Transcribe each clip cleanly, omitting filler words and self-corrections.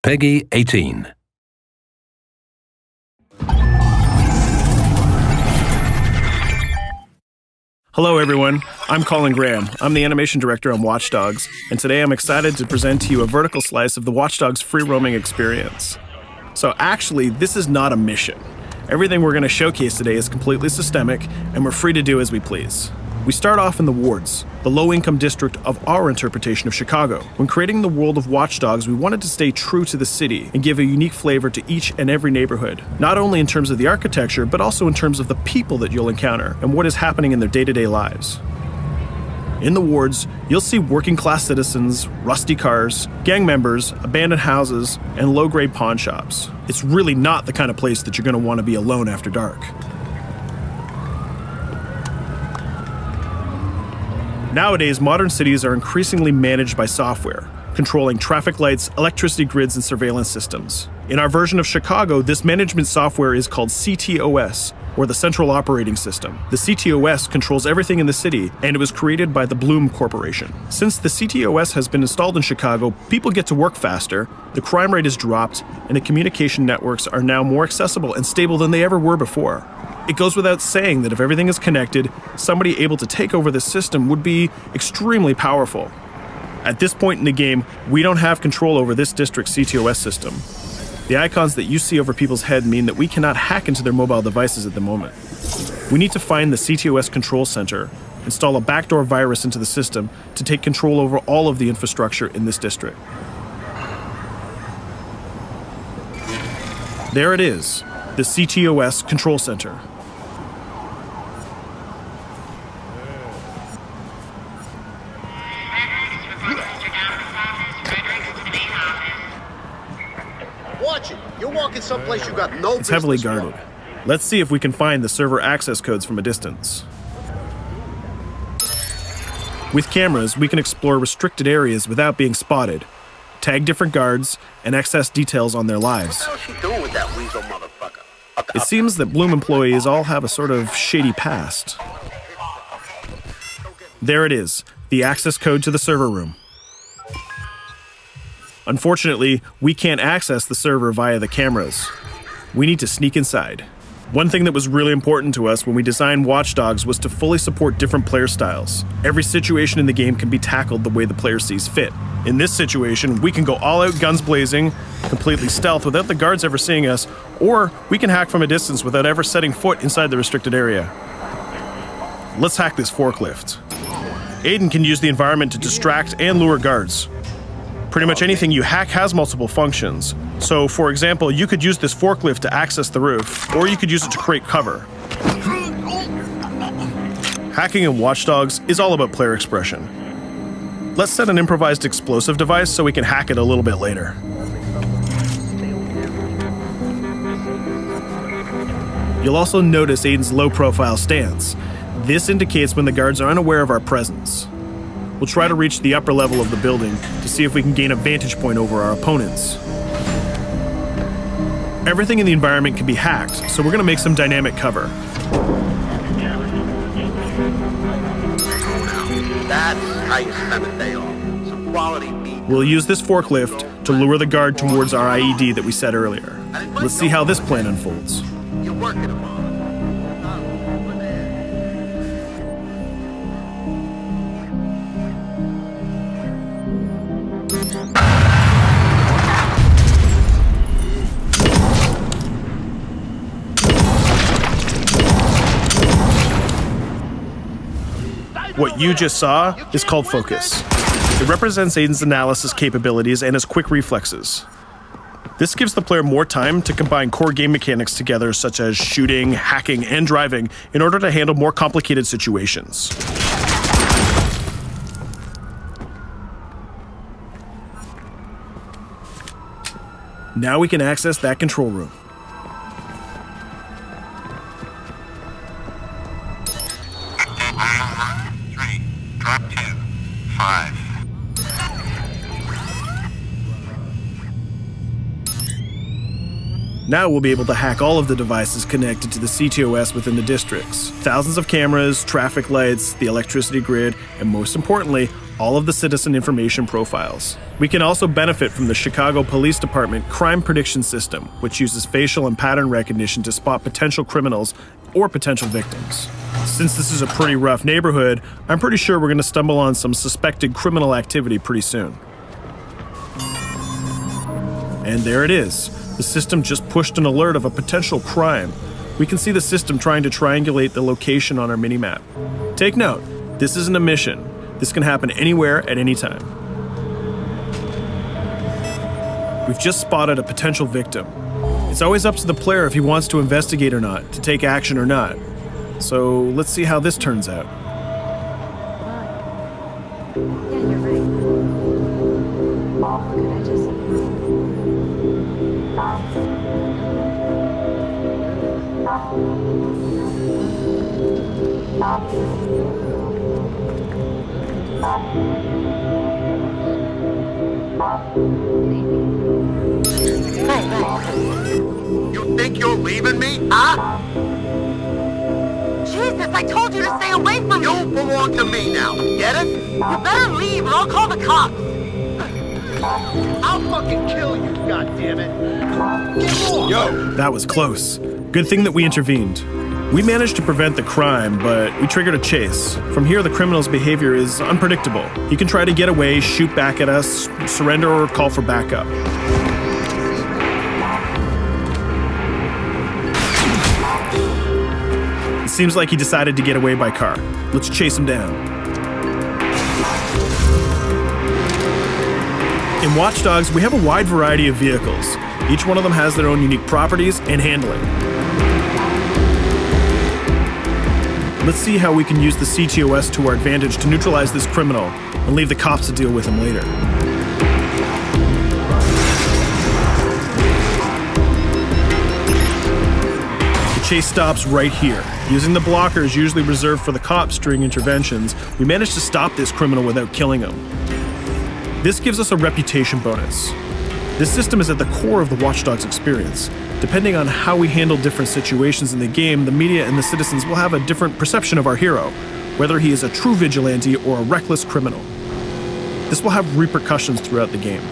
Peggy 18. Hello everyone, I'm Colin Graham. I'm the animation director on Watch Dogs, and today I'm excited to present to you a vertical slice of the Watch Dogs free roaming experience. So actually, this is not a mission. Everything we're going to showcase today is completely systemic, and we're free to do as we please. We start off in the wards, the low-income district of our interpretation of Chicago. When creating the world of Watch Dogs, we wanted to stay true to the city and give a unique flavor to each and every neighborhood, not only in terms of the architecture, but also in terms of the people that you'll encounter and what is happening in their day-to-day lives. In the wards, you'll see working-class citizens, rusty cars, gang members, abandoned houses, and low-grade pawn shops. It's really not the kind of place that you're going to want to be alone after dark. Nowadays, modern cities are increasingly managed by software, controlling traffic lights, electricity grids, and surveillance systems. In our version of Chicago, this management software is called CTOS, or the Central Operating System. The CTOS controls everything in the city, and it was created by the Bloom Corporation. Since the CTOS has been installed in Chicago, people get to work faster, the crime rate has dropped, and the communication networks are now more accessible and stable than they ever were before. It goes without saying that if everything is connected, somebody able to take over the system would be extremely powerful. At this point in the game, we don't have control over this district's CTOS system. The icons that you see over people's head mean that we cannot hack into their mobile devices at the moment. We need to find the CTOS control center, install a backdoor virus into the system to take control over all of the infrastructure in this district. There it is, the CTOS control center. Watch it. You're walking someplace you got no business. It's heavily guarded. Let's see if we can find the server access codes from a distance. With cameras, we can explore restricted areas without being spotted, tag different guards, and access details on their lives. What the hell is she doing with that weasel motherfucker? It seems that Bloom employees all have a sort of shady past. There it is, the access code to the server room. Unfortunately, we can't access the server via the cameras. We need to sneak inside. One thing that was really important to us when we designed Watch Dogs was to fully support different player styles. Every situation in the game can be tackled the way the player sees fit. In this situation, we can go all out guns blazing, completely stealth without the guards ever seeing us, or we can hack from a distance without ever setting foot inside the restricted area. Let's hack this forklift. Aiden can use the environment to distract and lure guards. Pretty much anything you hack has multiple functions. So, for example, you could use this forklift to access the roof, or you could use it to create cover. Hacking in Watch Dogs is all about player expression. Let's set an improvised explosive device so we can hack it a little bit later. You'll also notice Aiden's low-profile stance. This indicates when the guards are unaware of our presence. We'll try to reach the upper level of the building to see if we can gain a vantage point over our opponents. Everything in the environment can be hacked, so we're going to make some dynamic cover. That's how you spend a day off. Some quality meat. We'll use this forklift to lure the guard towards our IED that we set earlier. Let's see how this plan unfolds. You're working them on. What you just saw is called focus. It represents Aiden's analysis capabilities and his quick reflexes. This gives the player more time to combine core game mechanics together, such as shooting, hacking, and driving, in order to handle more complicated situations. Now we can access that control room. Drop 2, 5. Now we'll be able to hack all of the devices connected to the CTOS within the districts. Thousands of cameras, traffic lights, the electricity grid, and most importantly, all of the citizen information profiles. We can also benefit from the Chicago Police Department Crime Prediction System, which uses facial and pattern recognition to spot potential criminals or potential victims. Since this is a pretty rough neighborhood, I'm pretty sure we're going to stumble on some suspected criminal activity pretty soon. And there it is. The system just pushed an alert of a potential crime. We can see the system trying to triangulate the location on our minimap. Take note, this isn't a mission. This can happen anywhere at any time. We've just spotted a potential victim. It's always up to the player if he wants to investigate or not, to take action or not. So let's see how this turns out. Yeah, you're right. Could I just... You think you're leaving me? Huh? Jesus, I told you to stay away from me! You belong to me now. Get it? You better leave or I'll call the cops! I'll fucking kill you, goddammit. Get off! Yo! That was close. Good thing that we intervened. We managed to prevent the crime, but we triggered a chase. From here, the criminal's behavior is unpredictable. He can try to get away, shoot back at us, surrender, or call for backup. It seems like he decided to get away by car. Let's chase him down. In Watch Dogs, we have a wide variety of vehicles. Each one of them has their own unique properties and handling. Let's see how we can use the CTOS to our advantage to neutralize this criminal and leave the cops to deal with him later. The chase stops right here. Using the blockers usually reserved for the cops during interventions, we managed to stop this criminal without killing him. This gives us a reputation bonus. This system is at the core of the Watch Dogs experience. Depending on how we handle different situations in the game, the media and the citizens will have a different perception of our hero, whether he is a true vigilante or a reckless criminal. This will have repercussions throughout the game.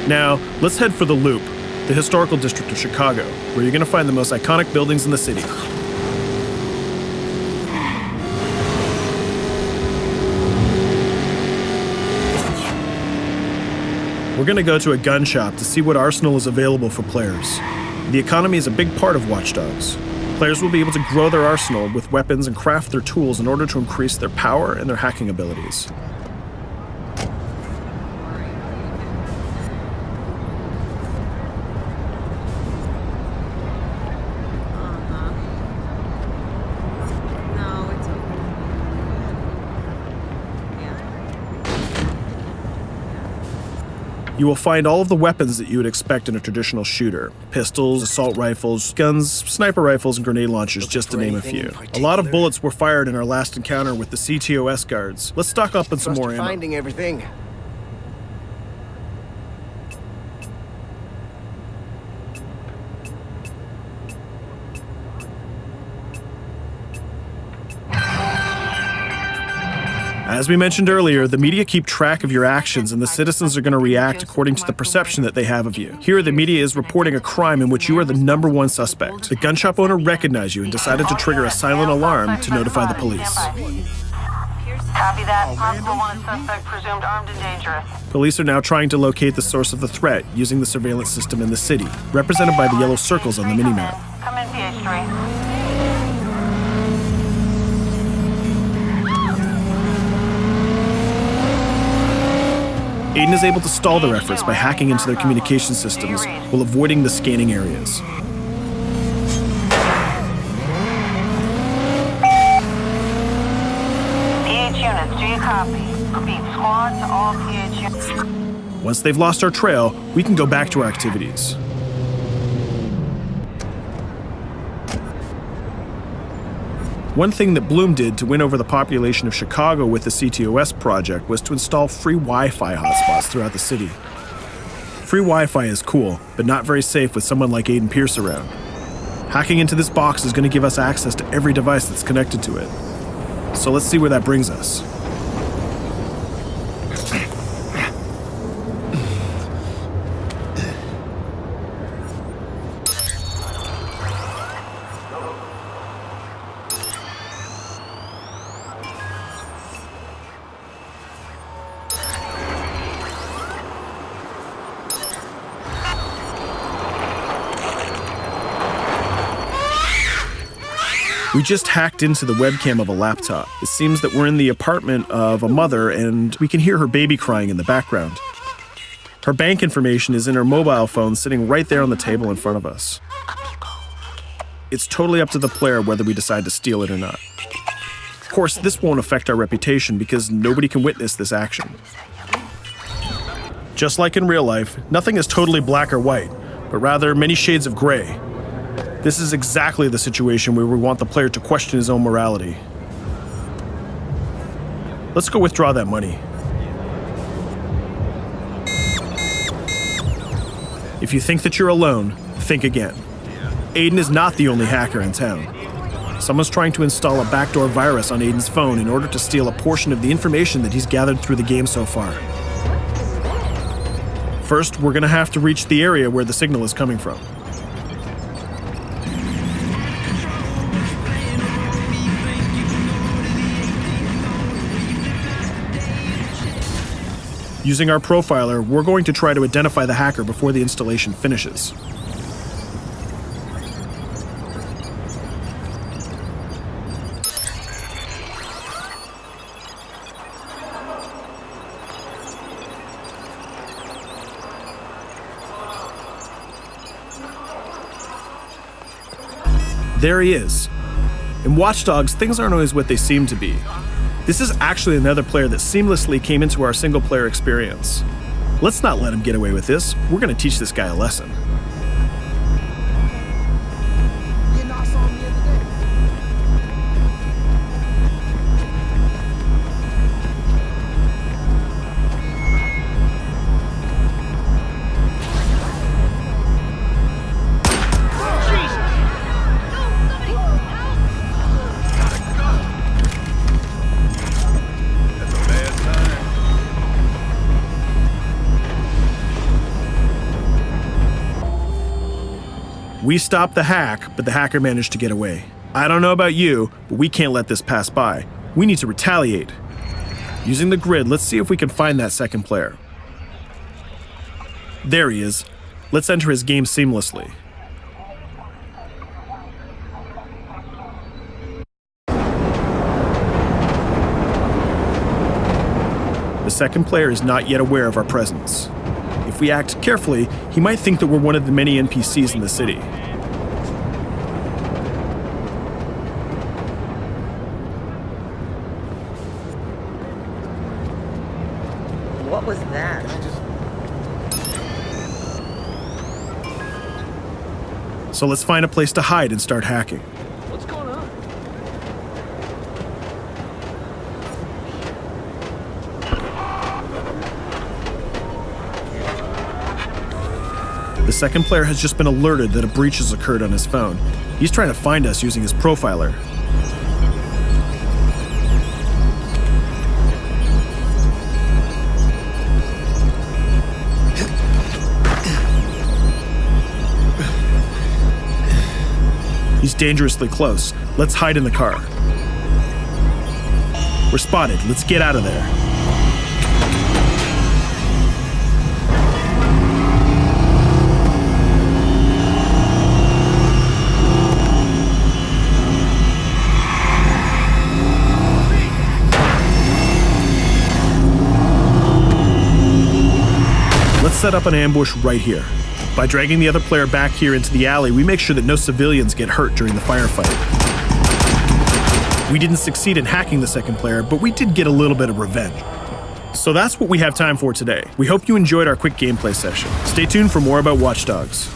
Now, let's head for the Loop, the historical district of Chicago, where you're going to find the most iconic buildings in the city. We're going to go to a gun shop to see what arsenal is available for players. The economy is a big part of Watch Dogs. Players will be able to grow their arsenal with weapons and craft their tools in order to increase their power and their hacking abilities. No, it's okay. You will find all of the weapons that you would expect in a traditional shooter. Pistols, assault rifles, guns, sniper rifles, and grenade launchers, just to name a few. A lot of bullets were fired in our last encounter with the CTOS guards. Let's stock up on some more ammo. Finding everything. As we mentioned earlier, the media keep track of your actions and the citizens are going to react according to the perception that they have of you. Here, the media is reporting a crime in which you are the #1 suspect. The gun shop owner recognized you and decided to trigger a silent alarm to notify the police. Copy that. Possible wanted suspect presumed armed and dangerous. Police are now trying to locate the source of the threat using the surveillance system in the city, represented by the yellow circles on the minimap. Come in, PH3. Aiden is able to stall their efforts by hacking into their communication systems while avoiding the scanning areas. PH units, do you copy? Repeat, squad to all PH units. Once they've lost our trail, we can go back to our activities. One thing that Bloom did to win over the population of Chicago with the CTOS project was to install free Wi-Fi hotspots throughout the city. Free Wi-Fi is cool, but not very safe with someone like Aiden Pierce around. Hacking into this box is going to give us access to every device that's connected to it. So let's see where that brings us. We just hacked into the webcam of a laptop. It seems that we're in the apartment of a mother and we can hear her baby crying in the background. Her bank information is in her mobile phone sitting right there on the table in front of us. It's totally up to the player whether we decide to steal it or not. Of course, this won't affect our reputation because nobody can witness this action. Just like in real life, nothing is totally black or white, but rather many shades of gray. This is exactly the situation where we want the player to question his own morality. Let's go withdraw that money. If you think that you're alone, think again. Aiden is not the only hacker in town. Someone's trying to install a backdoor virus on Aiden's phone in order to steal a portion of the information that he's gathered through the game so far. First, we're gonna have to reach the area where the signal is coming from. Using our profiler, we're going to try to identify the hacker before the installation finishes. There he is. In Watch Dogs, things aren't always what they seem to be. This is actually another player that seamlessly came into our single-player experience. Let's not let him get away with this. We're going to teach this guy a lesson. We stopped the hack, but the hacker managed to get away. I don't know about you, but we can't let this pass by. We need to retaliate. Using the grid, let's see if we can find that second player. There he is. Let's enter his game seamlessly. The second player is not yet aware of our presence. If we act carefully, he might think that we're one of the many NPCs in the city. What was that? So let's find a place to hide and start hacking. What's going on? The second player has just been alerted that a breach has occurred on his phone. He's trying to find us using his profiler. He's dangerously close. Let's hide in the car. We're spotted. Let's get out of there. Let's set up an ambush right here. By dragging the other player back here into the alley, we make sure that no civilians get hurt during the firefight. We didn't succeed in hacking the second player, but we did get a little bit of revenge. So that's what we have time for today. We hope you enjoyed our quick gameplay session. Stay tuned for more about Watch Dogs.